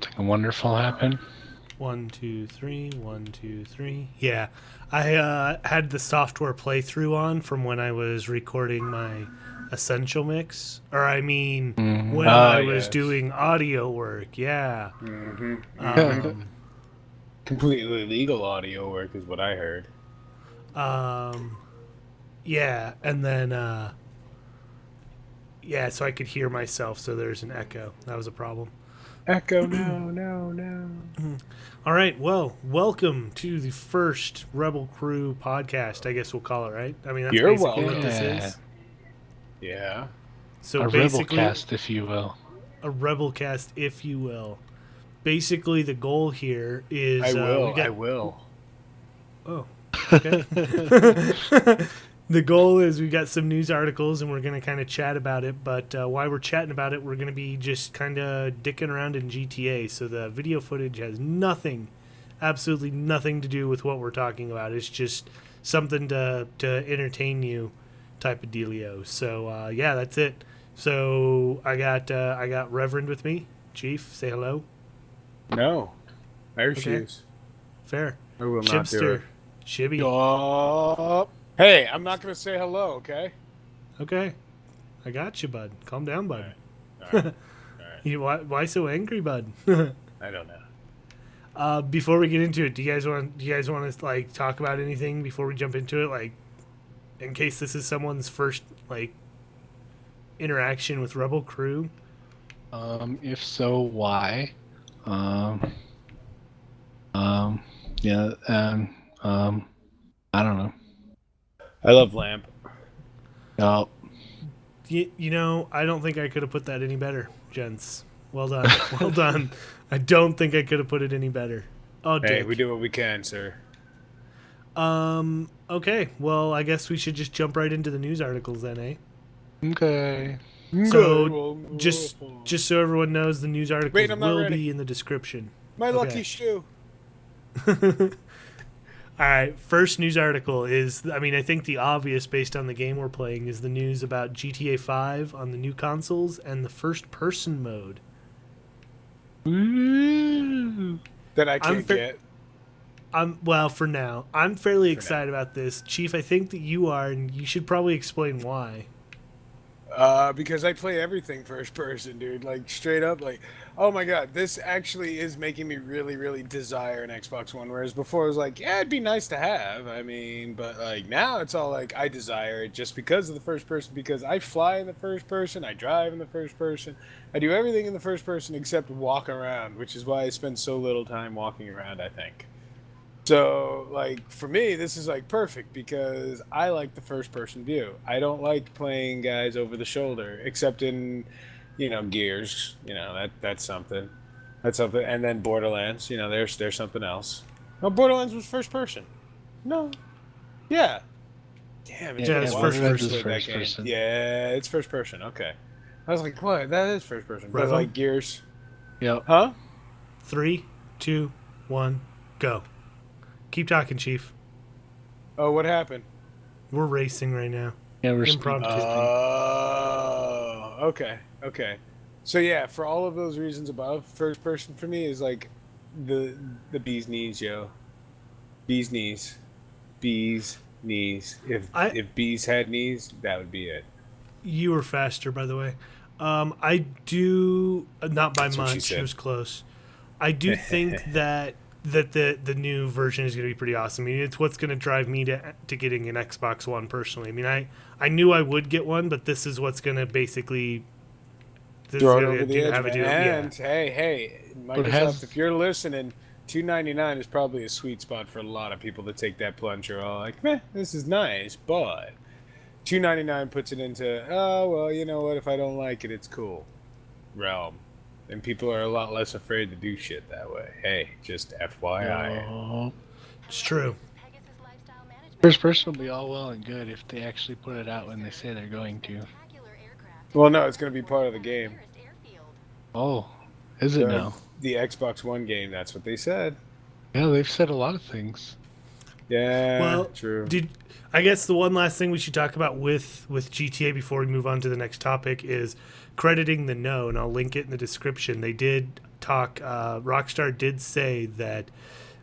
Something wonderful happen. 1, 2, 3, 1, 2, 3. Yeah, I had the software playthrough on from when I was recording my essential mix, or I mean, when Oh, I was yes. doing audio work. Yeah. Mm-hmm. Mm-hmm. Um, Completely legal audio work is what I heard. um, yeah, and then yeah, so I could hear myself. So there's an echo. That was a problem. Echo, no, no, no. All right. Well, welcome to the first Rebel Crew podcast. I guess we'll call it, right? I mean, that's You're basically what welcome. this Yeah. is. Yeah. So A rebel basically, cast, if you will. a rebel cast, if you will. Basically, the goal here I is we will. I got. will. Oh, okay. The goal is we got some news articles and we're going to kind of chat about it. But while we're chatting about it, we're going to be just kind of dicking around in GTA. So the video footage has nothing, absolutely nothing to do with what we're talking about. It's just something to entertain you, type of dealio. So yeah, that's it. So I got Reverend with me. Chief, say hello. No. I Okay, refuse. fair. I will not do Chipster, it. Shibby. Yup. Hey, I'm not going to say hello, okay? Okay, I got you, bud. Calm down, All bud. right. All right. All right. Why so angry, bud? I don't know. Before we get into it, do you guys want to like talk about anything before we jump into it? Like, in case this is someone's first like interaction with Rebel Crew. If so, why? Um, um, yeah, I don't know. I love Lamp. Oh, You know, I don't think I could have put that any better, gents. Well done, well done. I don't think I could have put it any better. Oh, Hey, we Dick. do what we can, sir. Okay. Well, I guess we should just jump right into the news articles then, eh? okay. Okay, So, well, just so everyone knows, the news wait, articles I'm not will ready. be in the description. My lucky Okay. shoe. All right. First news article is, I mean, I think the obvious based on the game we're playing is the news about GTA 5 on the new consoles and the first person mode. Woo! That I I'm can't fa- get I'm well for now. I'm fairly for now. excited about this, Chief. I think that you are, and you should probably explain why. Because I play everything first person, dude. Like straight up, like, oh my god, this actually is making me really, really desire an Xbox One. Whereas before, it was like, yeah, it'd be nice to have. I mean, but like now, it's all like I desire it just because of the first person. Because I fly in the first person, I drive in the first person, I do everything in the first person except walk around, which is why I spend so little time walking around. I think. So, like, for me, this is like perfect because I like the first person view. I don't like playing guys over the shoulder, except in, Gears. That's something. That's something. And then Borderlands, there's something else. No, Borderlands was first person. No. Yeah. Damn, it Yeah, Yeah, took a it's yeah, while for first me to Borderlands is person. play that first game. person. Yeah, it's first person. Okay. I was like, what? That is first person. But Revo. like Gears. Yep. Huh? 3, 2, 1, go. Keep talking, Chief. Oh, what happened? We're racing right now. Yeah, we're speed Impromptu. testing. Oh, okay, okay. So yeah, for all of those reasons above, first person for me is like the the bee's knees, yo. Bee's knees, bee's knees. If I if bees had knees, that would be it. You were faster, by the way. I do not by That's what she much. It said. was close. I do think that the new version is going to be pretty awesome. I mean, it's what's going to drive me to getting an Xbox One personally. I mean, I knew I would get one, but this is what's going to basically this is Throw it going to over the do edge, have it man. do yeah. And hey, But it Microsoft, has if you're listening, 299 is probably a sweet spot for a lot of people to take that plunge. Are all like, meh, this is nice, but 299 puts it into, oh well, you know what? If I don't like it, it's cool realm, and people are a lot less afraid to do shit that way. Hey, just FYI. oh, It's true. first person will be all well and good if they actually put it out when they say they're going to. Well, no, it's going to be part of the game. Oh, is it The now? the Xbox One game. That's what they said. Yeah, they've said a lot of things. Yeah, Well, true. did I guess the one last thing we should talk about with GTA before we move on to the next topic is crediting the no, and I'll link it in the description. They did talk, Rockstar did say that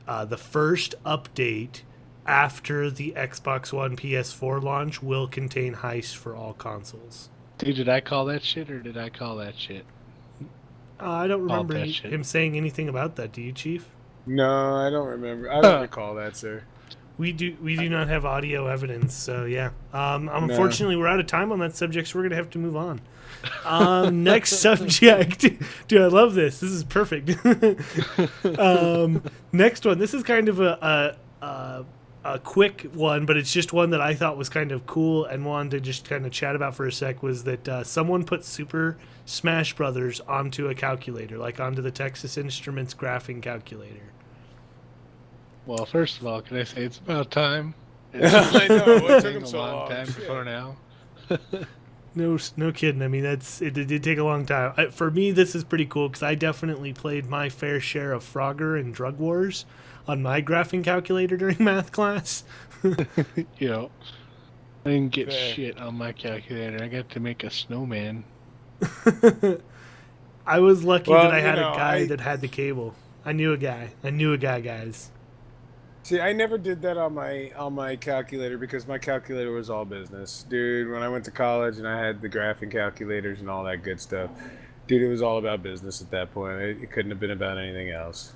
the first update after the Xbox One PS4 launch will contain heists for all consoles. Dude, did I call that shit or did I call that shit? I don't Called remember that shit. him saying anything about that. Do you, Chief? No, I don't remember. I don't recall that, sir. We do not have audio evidence, so yeah. No. Unfortunately, we're out of time on that subject, so we're gonna have to move on. Next subject, dude, I love this. This is perfect. Next one. This is kind of a quick one, but it's just one that I thought was kind of cool and wanted to just kind of chat about for a sec. Was that someone put Super Smash Brothers onto a calculator, like onto the Texas Instruments graphing calculator. Well, first of all, can I say it's about time? I know. What took Taking him a so long long? time Shit. before now. No kidding. I mean, it did take a long time. For me, this is pretty cool because I definitely played my fair share of Frogger and Drug Wars on my graphing calculator during math class. You know, I didn't get Fair. shit on my calculator. I got to make a snowman. I was lucky Well, that I you had know, a guy I- that had the cable. I knew a guy, guys. See, I never did that on my calculator because my calculator was all business, dude. When I went to college and I had the graphing calculators and all that good stuff, dude, it was all about business at that point. It couldn't have been about anything else.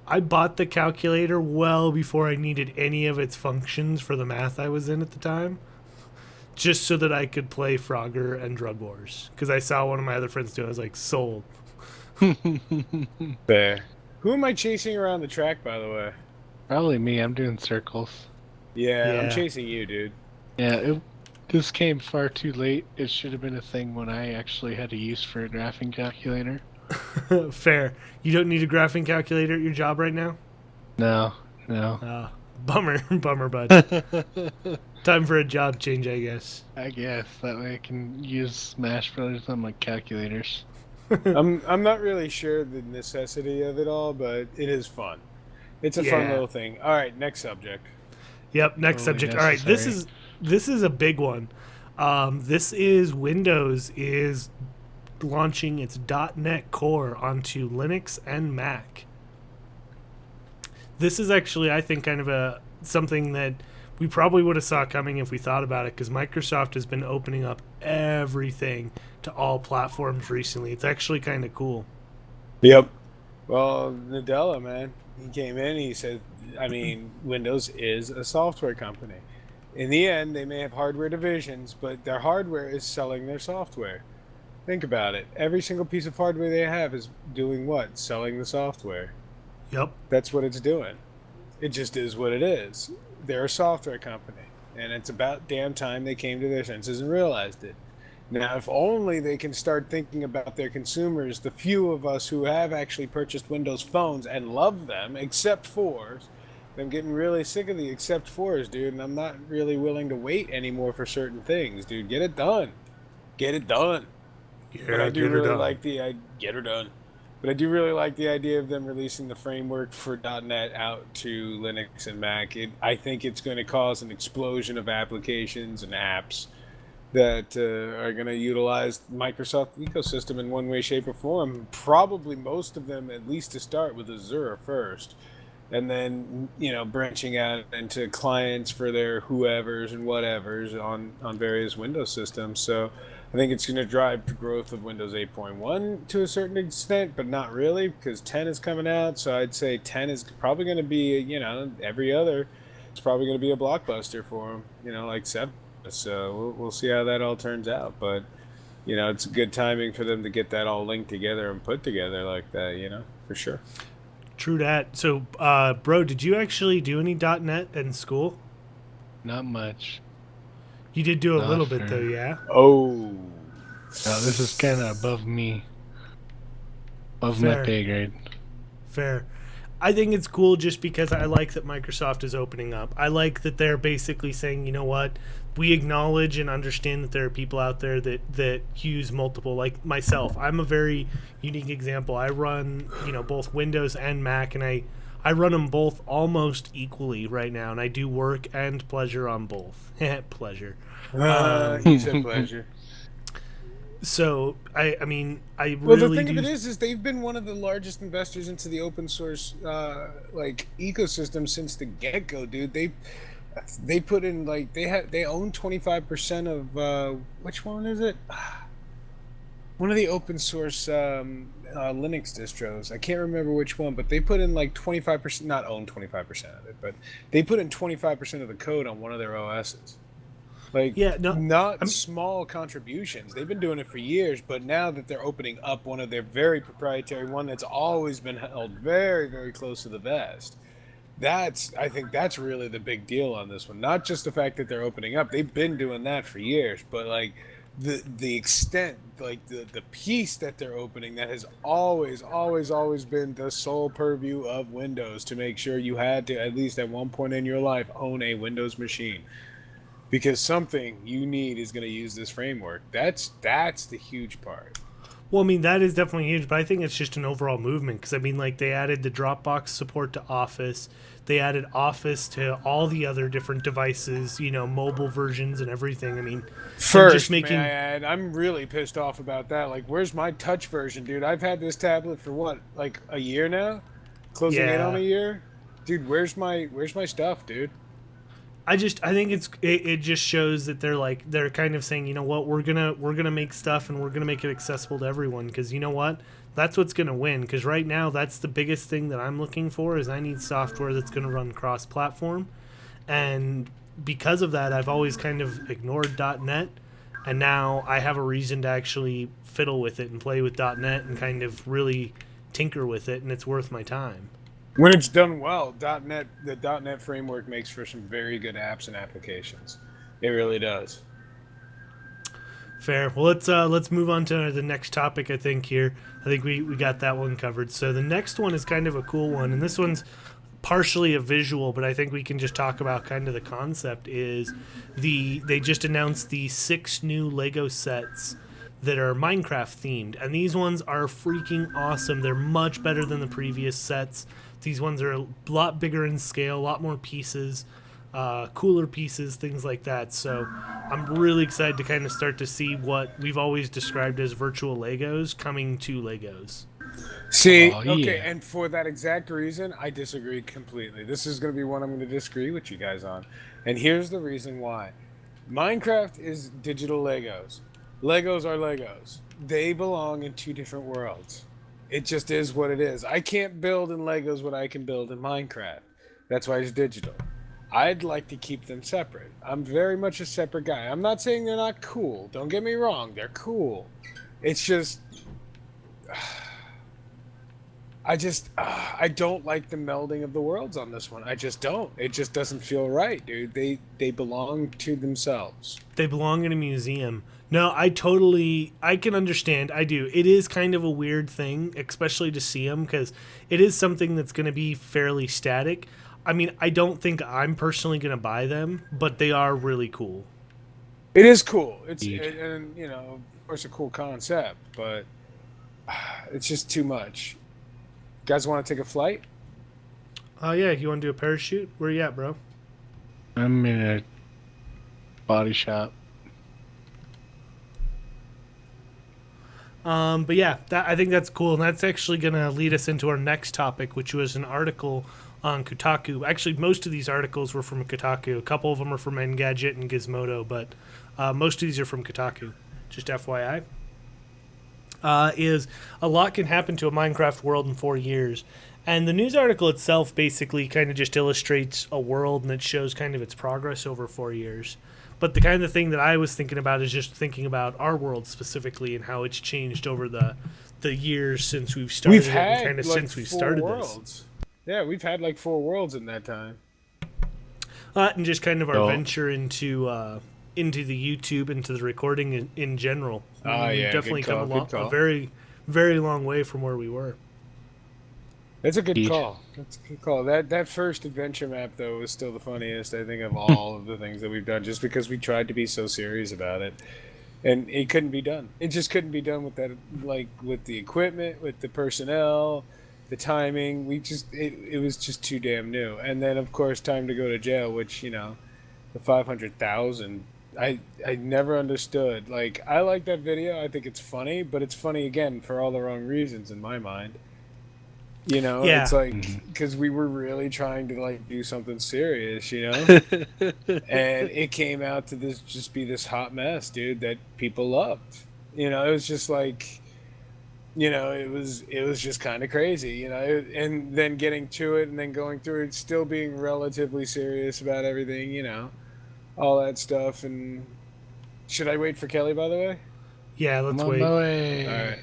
I bought the calculator well before I needed any of its functions for the math I was in at the time, just so that I could play Frogger and Drug Wars. Because I saw one of my other friends do it. I was like, sold. Fair. Who am I chasing around the track, by the way? Probably me. I'm doing circles. Yeah, I'm Yeah. chasing you, dude. Yeah, this came far too late. It should have been a thing when I actually had a use for a graphing calculator. Fair. You don't need a graphing calculator at your job right now? No. Bummer, bud. Time for a job change, I guess. I guess that way I can use Smash Brothers on my calculators. I'm not really sure the necessity of it all, but it is fun. It's a fun Yeah. little thing. All right, next subject. Yep. Next Totally subject. All right. necessary. This is a big one. This is Windows is launching its .NET Core onto Linux and Mac. This is actually, I think, kind of something that we probably would have saw coming if we thought about it, because Microsoft has been opening up everything to all platforms recently. It's actually kind of cool. Yep. Well, Nadella, man, he came in. He said, I mean, Windows is a software company. In the end, they may have hardware divisions, but their hardware is selling their software. Think about it. Every single piece of hardware they have is doing what? Selling the software. Yep. That's what it's doing. It just is what it is. They're a software company, and it's about damn time they came to their senses and realized it. Now, if only they can start thinking about their consumers, the few of us who have actually purchased Windows phones and love them, except fours. I'm getting really sick of the except fours, dude, and I'm not really willing to wait anymore for certain things, dude. Get it done. Get it done. But I do really like the get her done. But I do really like the idea of them releasing the framework for .NET out to Linux and Mac. I think it's going to cause an explosion of applications and apps that are going to utilize Microsoft ecosystem in one way, shape, or form. Probably most of them, at least to start with Azure first, and then branching out into clients for their whoever's and whatever's on various Windows systems. So I think it's going to drive the growth of Windows 8.1 to a certain extent, but not really, because 10 is coming out. So I'd say 10 is probably going to be, every other. It's probably going to be a blockbuster for them, like 7. So we'll see how that all turns out. But, it's good timing for them to get that all linked together and put together like that, for sure. True that. So, bro, did you actually do any .NET in school? Not much. You did do a Not little bit, for- though, yeah? Oh. No, this is kind of above me. Above Fair. my pay grade. Fair. I think it's cool just because I like that Microsoft is opening up. I like that they're basically saying, you know what, we acknowledge and understand that there are people out there that use multiple, like myself. I'm a very unique example. I run, both Windows and Mac, and I run them both almost equally right now, and I do work and pleasure on both. Pleasure. You said pleasure. So I mean, I Well, the really thing of do. it is they've been one of the largest investors into the open source like ecosystem since the get go, dude. They put in like they own 25% of which one is it? One of the open source Linux distros. I can't remember which one, but they put in like 25%, not own 25% of it, but they put in 25% of the code on one of their OSs. Like, Yeah, no, not I'm small contributions. They've been doing it for years, but now that they're opening up one of their very proprietary one that's always been held very, very close to the vest. I think that's really the big deal on this one. Not just the fact that they're opening up. They've been doing that for years, but like the extent, like the piece that they're opening that has always been the sole purview of Windows to make sure you had to at least at one point in your life own a Windows machine because something you need is going to use this framework. That's the huge part. Well, I mean, that is definitely huge, but I think it's just an overall movement because I mean, like, they added the Dropbox support to Office, they added Office to all the other different devices, you know, mobile versions and everything. I mean, and just First, may I making, add, I'm really pissed off about that. Like, where's my touch version, dude? I've had this tablet for what, like a year now? Closing in on yeah, a year? Dude, where's my stuff, dude? I think it just shows that they're kind of saying, you know what, we're gonna make stuff and we're gonna make it accessible to everyone because you know what, that's what's gonna win. Because right now, that's the biggest thing that I'm looking for is I need software that's gonna run cross-platform, and because of that, I've always kind of ignored .NET, and now I have a reason to actually fiddle with it and play with .NET and kind of really tinker with it, and it's worth my time. When it's done well, the .NET framework makes for some very good apps and applications. It really does. Fair. Well, let's move on to the next topic. I think here, I think we got that one covered. So the next one is kind of a cool one, and this one's partially a visual, but I think we can just talk about kind of the concept. Is they just announced the 6 new Lego sets that are Minecraft themed, and these ones are freaking awesome. They're much better than the previous sets. These ones are a lot bigger in scale, a lot more pieces, cooler pieces, things like that. So I'm really excited to kind of start to see what we've always described as virtual Legos coming to Legos. See, Oh okay, yeah. and for that exact reason, I disagree completely. This is going to be one I'm going to disagree with you guys on. And here's the reason why. Minecraft is digital Legos. Legos are Legos. They belong in two different worlds. It just is what it is. I can't build in Legos what I can build in Minecraft. That's why it's digital. I'd like to keep them separate. I'm very much a separate guy. I'm not saying they're not cool. Don't get me wrong, they're cool. It's just I don't like the melding of the worlds on this one. I just don't. It just doesn't feel right, dude. They belong to themselves. They belong in a museum. No, I can understand. I do. It is kind of a weird thing, especially to see them because it is something that's going to be fairly static. I mean, I don't think I'm personally going to buy them, but they are really cool. It is cool. Indeed. And you know, of course, a cool concept, but it's just too much. Guys, want to take a flight? Oh yeah, you want to do a parachute? Where you at, bro? I'm in a body shop. But yeah, I think that's cool, and that's actually going to lead us into our next topic, which was an article on Kotaku. Actually, most of these articles were from Kotaku. A couple of them are from Engadget and Gizmodo, but most of these are from Kotaku. Just FYI. Is a lot can happen to a Minecraft world in 4 years. And the news article itself basically kind of just illustrates a world and it shows kind of its progress over 4 years. But the kind of thing that I was thinking about is just thinking about our world specifically and how it's changed over the years since we've started We've it and kind had of like since we've four started this. worlds. Yeah, we've had like four worlds in that time. And just kind of our So venture into the YouTube, into the recording in general. I Oh mean, we've yeah, definitely good come call. Good a call. very, very long way from where we were. That's a good indeed. call. That's a good call. That first adventure map though was still the funniest I think of all of the things that we've done, just because we tried to be so serious about it, and it couldn't be done. It just couldn't be done with that, like with the equipment, with the personnel, the timing. It was just too damn new. And then of course time to go to jail, which you know, the 500,000 I never understood. Like, I like that video. I think it's funny, but it's funny again for all the wrong reasons in my mind. You know, it's Yeah, like because we were really trying to like do something serious, and it came out to this just be this hot mess, dude, that people loved. It was just like, it was just kind of crazy, and then getting to it and then going through it, still being relatively serious about everything, all that stuff. And should I wait for Kelly, by the way? yeah. I'm Let's on my wait. All way. right.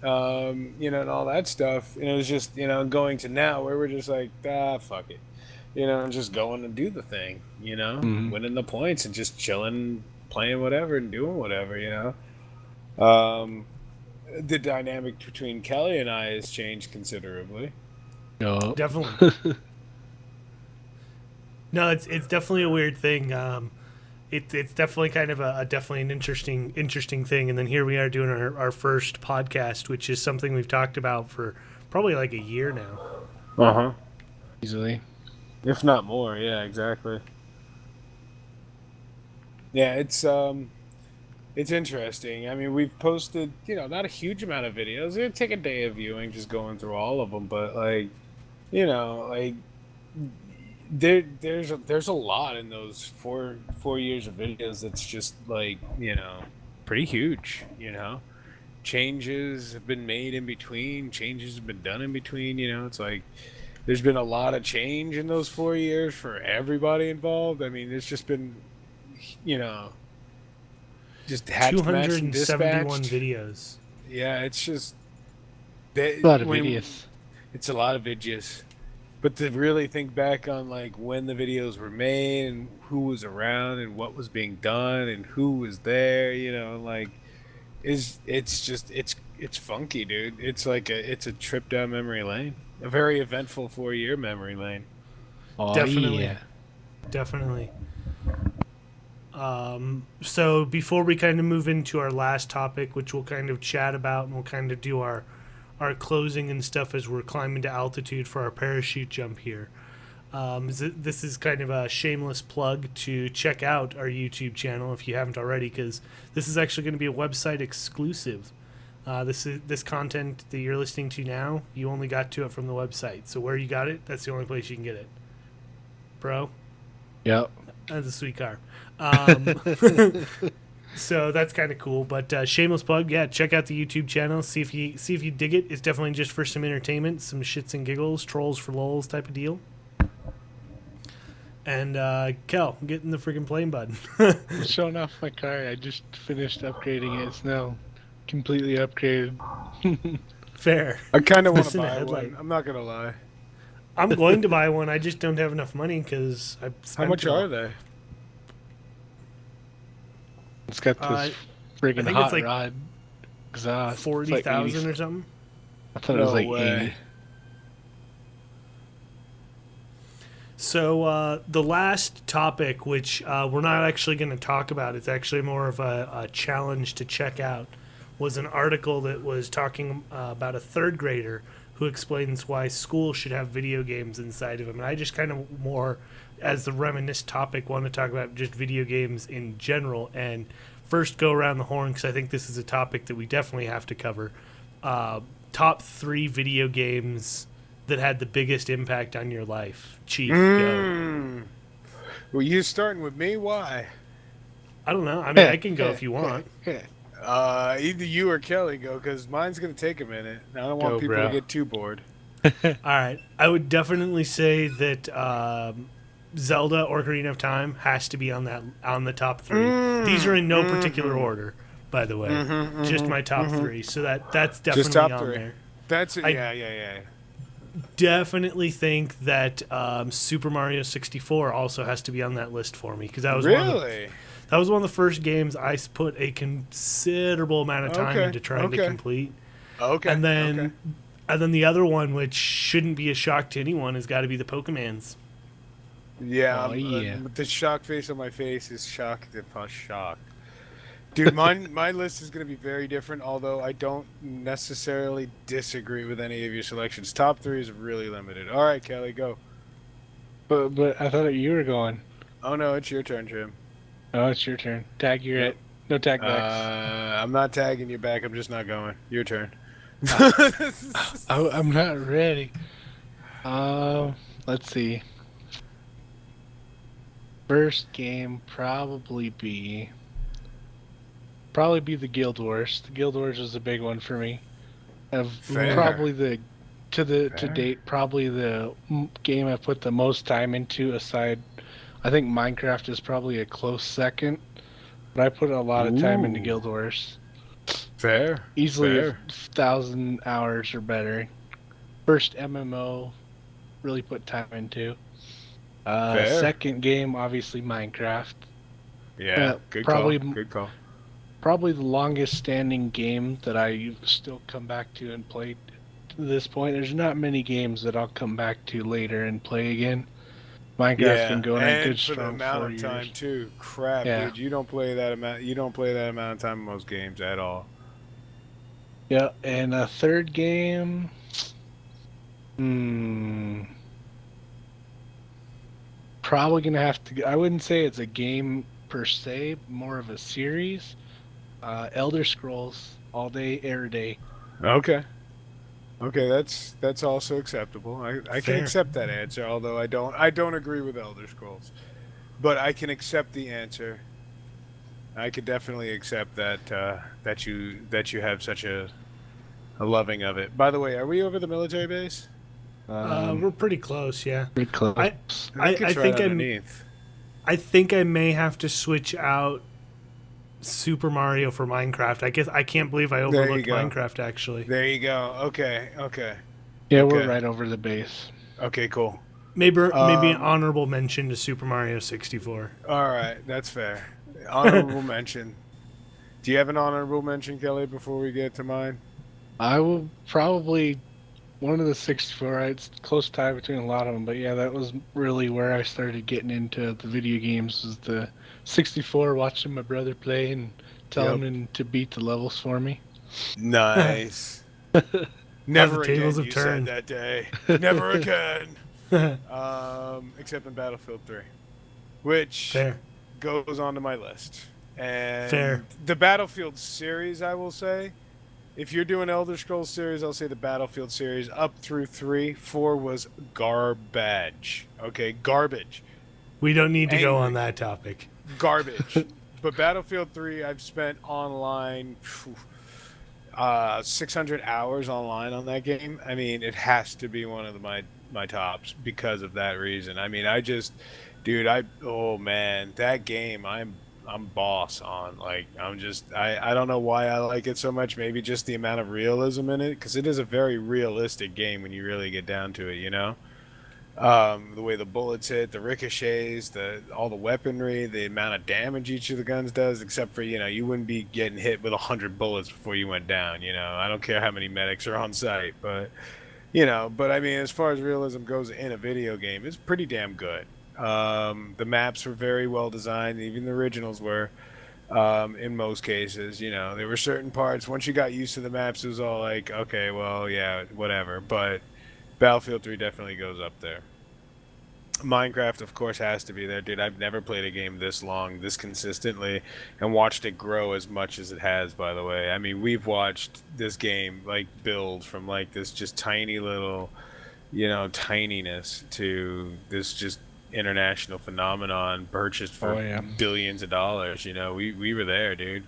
And all that stuff. And it was just, going to now where we're just like, fuck it. And just going to do the thing, Mhm. winning the points and just chilling, playing whatever and doing whatever. Um, the dynamic between Kelly and I has changed considerably. No. Definitely. No, it's definitely a weird thing. It's definitely kind of a definitely an interesting thing. And then here we are doing our first podcast, which is something we've talked about for probably like a year now. Uh-huh. Easily. If not more, yeah, exactly. Yeah, it's interesting. I mean, we've posted, not a huge amount of videos. It'd take a day of viewing just going through all of them, but like, like there's a lot in those four years of videos that's just like, pretty huge. Changes have been made in between, changes have been done in between. It's like there's been a lot of change in those 4 years for everybody involved. I mean, it's just been, you know just Two hatched, matched, hundred and and 71 dispatched. videos. Yeah, it's just A that lot of when idiots. it's a lot of videos. But to really think back on like when the videos were made and who was around and what was being done and who was there, like is it's just it's funky, dude. It's a trip down memory lane. A very eventful 4 year memory lane. Oh Definitely, yeah. definitely. So before we kind of move into our last topic, which we'll kind of chat about, and we'll kind of do our closing and stuff as we're climbing to altitude for our parachute jump here. This is kind of a shameless plug to check out our YouTube channel if you haven't already, because this is actually going to be a website exclusive. This content that you're listening to now, you only got to it from the website. So where you got it, that's the only place you can get it, bro. Yep. That's a sweet car. So that's kind of cool. But shameless plug, yeah. Check out the YouTube channel. See if you dig it. It's definitely just for some entertainment, some shits and giggles, trolls for lols type of deal. And Kel, get in the freaking plane button. I'm showing off my car. I just finished upgrading it. It's now completely upgraded. Fair. I kind of want to Missing a buy headlight. one. I'm not gonna lie. I'm going to buy one. I just don't have enough money because I How spent much it all. are they? It's got this I friggin' think it's hot like rod exhaust. It's like 40,000 80. or something. I thought it was No like way. 80. So the last topic, which we're not actually going to talk about, it's actually more of a challenge to check out, was an article that was talking about a third grader who explains why school should have video games inside of them. And I just kind of more, as the reminisce topic, want to talk about just video games in general. And first go around the horn, because I think this is a topic that we definitely have to cover. Top 3 video games that had the biggest impact on your life. Chief, go. Mm. Well, you starting with me? Why? I don't know. I mean, I can go if you want. Either you or Kelly go, because mine's gonna take a minute. And I don't want Go, people to bro. get too bored. All right. I would definitely say that Zelda Ocarina of Time has to be on the top 3. These are in no particular order, by the way. Just my top 3. So that's Just definitely top on 3. there. That's it. I Yeah. definitely think that Super Mario 64 also has to be on that list for me, because that was Really? that was one of the first games I put a considerable amount of time Okay, into trying to okay. complete. Okay. And then okay. and then the other one, which shouldn't be a shock to anyone, has got to be the Pokemans. Yeah, Oh yeah. the shock face on my face is shocked upon shock. Dude, my list is going to be very different, although I don't necessarily disagree with any of your selections. Top 3 is really limited. All right, Kelly, go. But I thought you were going. Oh no, it's your turn, Jim. Oh, it's your turn. Tag, you're Yep. it. No tag backs. I'm not tagging you back. I'm just not going. Your turn. Ah, I'm not ready. Let's see. First game probably be the Guild Wars. The Guild Wars was a big one for me. Of Ooh, Fair. probably to Fair. date, probably the game I put the most time into. Aside, I think Minecraft is probably a close second, but I put a lot of time into Ooh. Guild Wars. Fair. Easily a Fair. 1,000 hours or better. First MMO really put time into. Fair. Second game, obviously Minecraft. Yeah. Good call. Probably Good call. probably the longest standing game that I still come back to and play to this point. There's not many games that I'll come back to later and play again. Minecraft's been Yeah, going a good and for the strong amount 4 of years. time too. Crap, Yeah. dude, you don't play that amount. You don't play that amount of time in most games at all. Yeah, and a third game, hmm, probably gonna have to. I wouldn't say it's a game per se, more of a series. Elder Scrolls, all day, every day. Okay. Okay, that's also acceptable. I can fair. accept that answer, although I don't agree with Elder Scrolls, but I can accept the answer. I could definitely accept that that you have such a loving of it. By the way, are we over the military base? We're pretty close, yeah. Pretty I, close. I think I it's right think underneath. I think I may have to switch out Super Mario for Minecraft. I guess I can't believe I There you overlooked go. Minecraft actually. There you go. Okay. Okay. Yeah, we're Okay. right over the base. Okay. Cool. Maybe an Um. honorable mention to Super Mario 64. All right. That's fair. Honorable mention. Do you have an honorable mention, Kelly, before we get to mine? I will probably one of the 64. It's close tie between a lot of them, but yeah, that was really where I started getting into the video games. Was the 64, watching my brother play and telling Yep. him to beat the levels for me. Nice. How the Never tables again, have you said turned. that day. Never again. Except in Battlefield 3, which Fair, goes onto my list. fair. And the Battlefield series, I will say, if you're doing Elder Scrolls series, I'll say the Battlefield series up through 3. 4 was garbage. Okay, garbage. We don't need to go on Angry. that topic. Garbage. But Battlefield 3, I've spent online 600 hours online on that game. I mean, it has to be one of my tops because of that reason. I mean, dude, oh man, that game, I'm boss on. Like, I don't know why I like it so much. Maybe just the amount of realism in it, because it is a very realistic game when you really get down to it. The way the bullets hit, the ricochets, all the weaponry, the amount of damage each of the guns does, except for, you wouldn't be getting hit with 100 bullets before you went down. I don't care how many medics are on site, but I mean, as far as realism goes in a video game, it's pretty damn good. The maps were very well designed, even the originals were. In most cases, there were certain parts. Once you got used to the maps, it was all like, okay, well, yeah, whatever. But Battlefield 3 definitely goes up there. Minecraft, of course, has to be there, dude. I've never played a game this long, this consistently, and watched it grow as much as it has, by the way. I mean, we've watched this game, like, build from, like, this just tiny little, tininess to this just international phenomenon purchased Oh for yeah. billions of dollars. We were there, dude.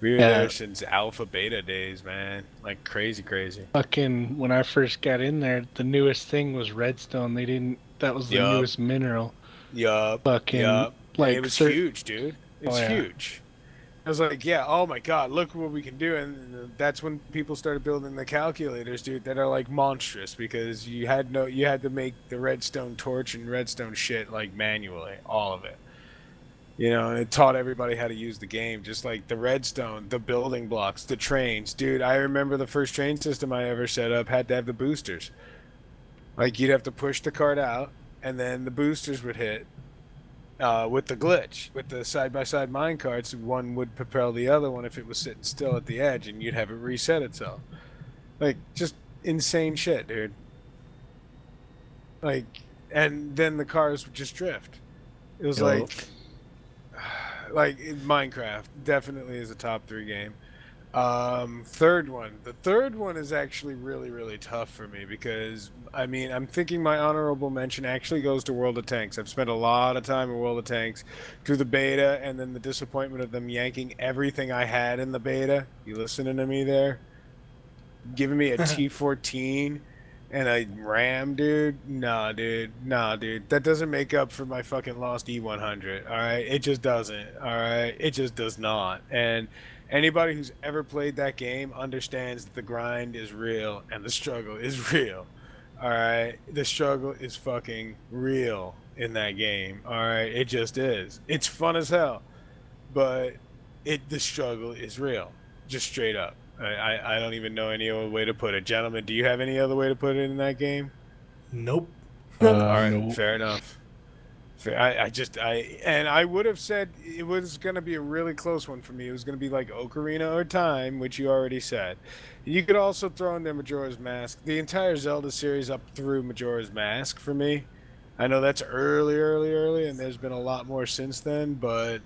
We were there Yeah, since alpha beta days, man. Like, crazy, crazy. fucking when I first got in there, the newest thing was redstone. They didn't that was the Yup. newest mineral. Yup, Fucking yup. And it like was cert huge, dude. Oh It's yeah. huge. I was like, yeah, oh my God, look what we can do. And that's when people started building the calculators, dude, that are like monstrous because you had to make the redstone torch and redstone shit like manually, all of it. And it taught everybody how to use the game, just like the redstone, the building blocks, the trains. Dude, I remember the first train system I ever set up had to have the boosters. Like, you'd have to push the cart out, and then the boosters would hit, with the glitch, with the side by side mine carts, one would propel the other one if it was sitting still at the edge, and you'd have it reset itself. Like, just insane shit, dude. Like, and then the cars would just drift. It was Yo, like, like Minecraft definitely is a top 3 game. Third one. The third one is actually really, really tough for me because I mean I'm thinking my honorable mention actually goes to World of Tanks. I've spent a lot of time in World of Tanks through the beta and then the disappointment of them yanking everything I had in the beta. You listening to me there? Giving me a T14 and a RAM, dude. Nah, dude. Nah, dude. That doesn't make up for my fucking lost E100. All right, it just doesn't. All right, it just does not. And anybody who's ever played that game understands that the grind is real and the struggle is real. All right, the struggle is fucking real in that game. All right, it just is. It's fun as hell, but the struggle is real, just straight up. I don't even know any other way to put it. Gentlemen, do you have any other way to put it in that game? Nope. All right, No. fair enough. I would have said it was going to be a really close one for me. It was going to be like Ocarina or Time, which you already said. You could also throw in there Majora's Mask. The entire Zelda series up through Majora's Mask for me. I know that's early, and there's been a lot more since then, but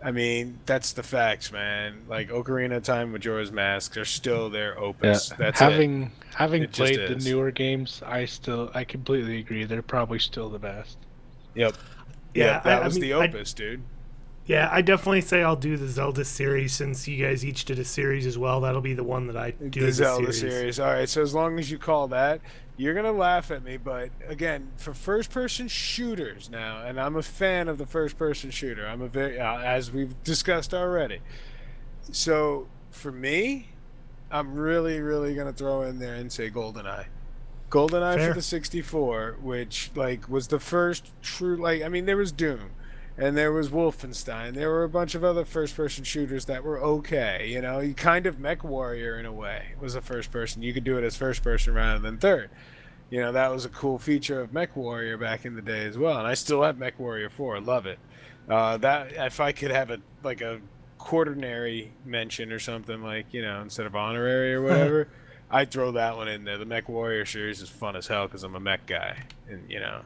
I mean, that's the facts, man. Like Ocarina of Time, Majora's Mask are still their Yeah, opus. That's it. having It just played the is. newer games, I completely agree. They're probably still the best. Yep. Yeah, Yep. That I was mean, the opus, dude. yeah, I definitely say I'll do the Zelda series since you guys each did a series as well. That'll be the one that I do The as a Zelda series. series. All right. So as long as you call that, you're gonna laugh at me, but again, for first-person shooters now, and I'm a fan of the first-person shooter. I'm a very, as we've discussed already. So for me, I'm really, really gonna throw in there and say GoldenEye. GoldenEye for Fair. the 64, which like was the first true like I mean there was Doom and there was Wolfenstein. There were a bunch of other first-person shooters that were okay, you know. You kind of Mech Warrior in a way was a first person. You could do it as first person rather than third. You know, that was a cool feature of Mech Warrior back in the day as well. And I still have Mech Warrior 4. Love it. That if I could have a quaternary mention or something like, you know, instead of honorary or whatever, I'd throw that one in there. The Mech Warrior series is fun as hell because I'm a mech guy, and you know,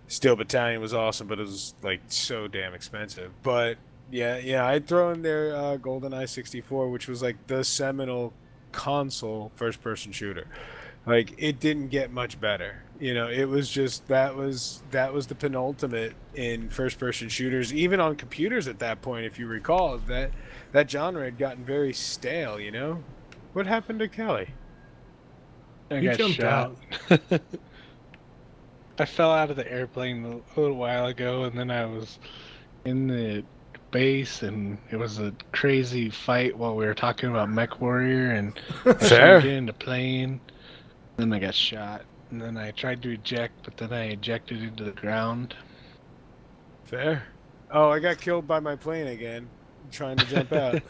Steel Battalion was awesome, but it was like so damn expensive. But yeah, I'd throw in there GoldenEye 64, which was like the seminal console first-person shooter. Like it didn't get much better. You know, it was just that was the penultimate in first-person shooters, even on computers at that point. If you recall, that genre had gotten very stale. You know, what happened to Kelly? I He got jumped shot. out. I fell out of the airplane a little while ago, and then I was in the base, and it was a crazy fight while we were talking about Mech Warrior, and I was trying to get Fair. into plane. Then I got shot, and then I tried to eject, but then I ejected into the ground. Fair. Oh, I got killed by my plane again, trying to jump out. But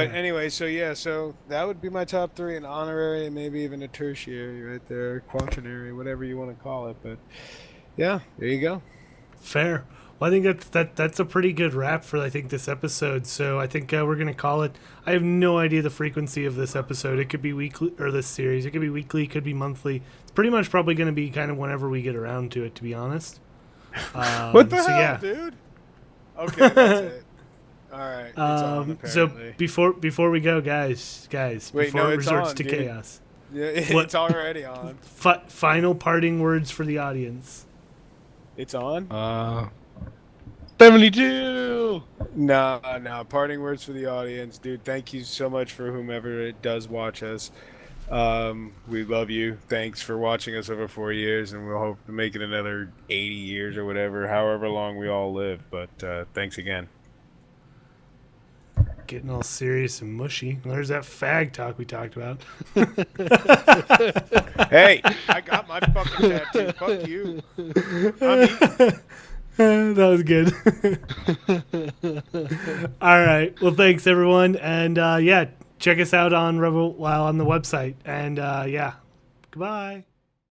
Fair. anyway, so yeah, so that would be my top 3, an honorary and maybe even a tertiary right there, quaternary, whatever you want to call it. But yeah, there you go. Fair. Well, I think that's a pretty good wrap for I think this episode. So I think we're gonna call it. I have no idea the frequency of this episode. It could be weekly or this series. It could be weekly. It could be monthly. It's pretty much probably gonna be kind of whenever we get around to it. To be honest. What the So hell, yeah. dude? Okay, that's it. All right, it's on So apparently. before we go, guys, Wait, before no, it it's resorts on, to dude. chaos, Yeah, what it's already on. final parting words for the audience? It's on. 72! No, no. Parting words for the audience, dude. Thank you so much for whomever it does watch us. We love you. Thanks for watching us over 4 years, and we'll hope to make it another 80 years or whatever, however long we all live. But thanks again. Getting all serious and mushy. There's that fag talk we talked about. Hey, I got my fucking tattoo. Fuck you. I'm eating. That was good. All right. Well, thanks everyone, and yeah, check us out on Rebl while on the website, and yeah, goodbye.